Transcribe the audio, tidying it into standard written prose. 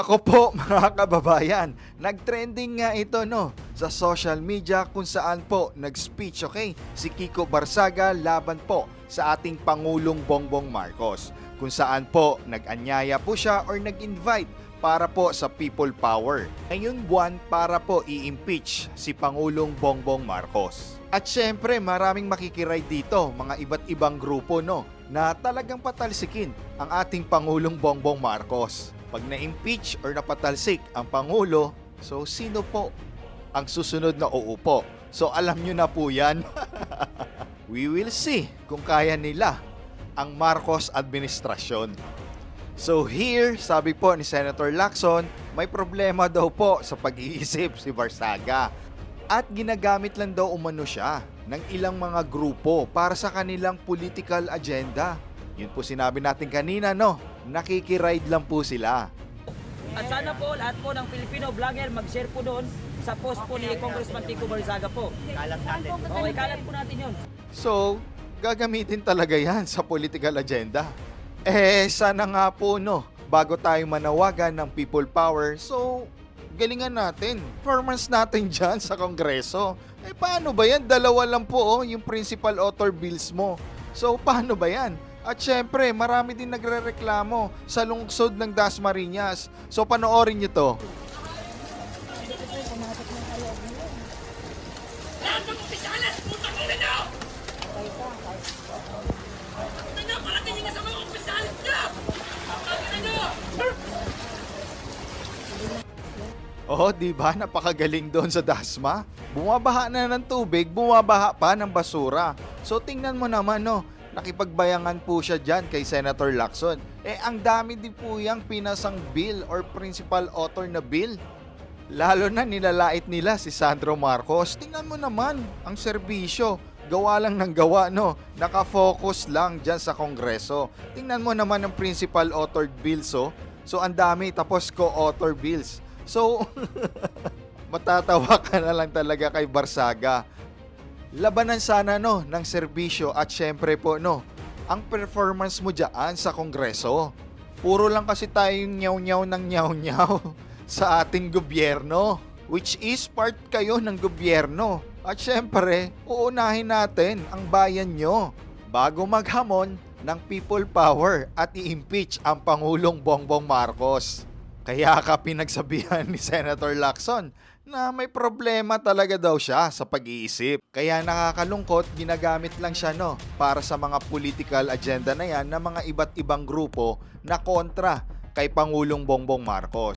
Nako po mga kababayan, nag-trending nga ito sa social media kung saan po nag-speech si Kiko Barzaga laban po sa ating Pangulong Bongbong Marcos. Kung saan po nag-anyaya po siya or nag-invite para po sa people power. Ngayong buwan para po i-impeach si Pangulong Bongbong Marcos. At syempre maraming makikiride dito, mga iba't ibang grupo na talagang patalsikin ang ating Pangulong Bongbong Marcos. Pag na-impeach or napatalsik ang Pangulo, so sino po ang susunod na uupo? So alam nyo na po yan. We will see kung kaya nila ang Marcos administrasyon. So here, sabi po ni Senator Lacson, may problema daw po sa pag-iisip si Barzaga. At ginagamit lang daw umano siya ng ilang mga grupo para sa kanilang political agenda. Yun po sinabi natin kanina, nakikiride lang po sila. At sana po lahat po ng Filipino vlogger mag-share po doon sa post po ni Congressman Kiko Barzaga po. Kalat natin. Okay, kalat po natin yun. So, gagamitin talaga yan sa political agenda. Sana nga po bago tayo manawagan ng people power, so galingan natin. Performance natin dyan sa Kongreso. Paano ba yan? Dalawa lang po yung principal author bills mo. So, paano ba yan? At syempre, marami din nagrereklamo sa lungsod ng Dasmariñas. So, panoorin nyo to. Lahat ng opisyalis, putang ina nyo! Putang ina, parating nga sa mga opisyalis nyo! Putang ina nyo! Oh, di ba? Napakagaling doon sa Dasma. Bumabaha na ng tubig, bumabaha pa ng basura. So, tingnan mo naman, nakipagbayangan po siya dyan kay Senator Lacson. Ang dami din po yung pinasang bill or principal author na bill. Lalo na nilalait nila si Sandro Marcos. Tingnan mo naman ang serbisyo. Gawa lang ng gawa, Nakafocus lang dyan sa Kongreso. Tingnan mo naman ang principal authored bills, So, ang dami. Tapos co-author bills. So, matatawa ka na lang talaga kay Barzaga. Labanan sana ng serbisyo at syempre po ang performance mo dyan sa Kongreso. Puro lang kasi tayong nyaw-nyaw ng nyaw-nyaw sa ating gobyerno, which is part kayo ng gobyerno. At syempre, uunahin natin ang bayan nyo bago maghamon ng people power at i-impeach ang Pangulong Bongbong Marcos. Kaya ka pinagsabihan ni Senator Lacson na may problema talaga daw siya sa pag-iisip. Kaya nakakalungkot, ginagamit lang siya para sa mga political agenda na yan ng mga iba't ibang grupo na kontra kay Pangulong Bongbong Marcos.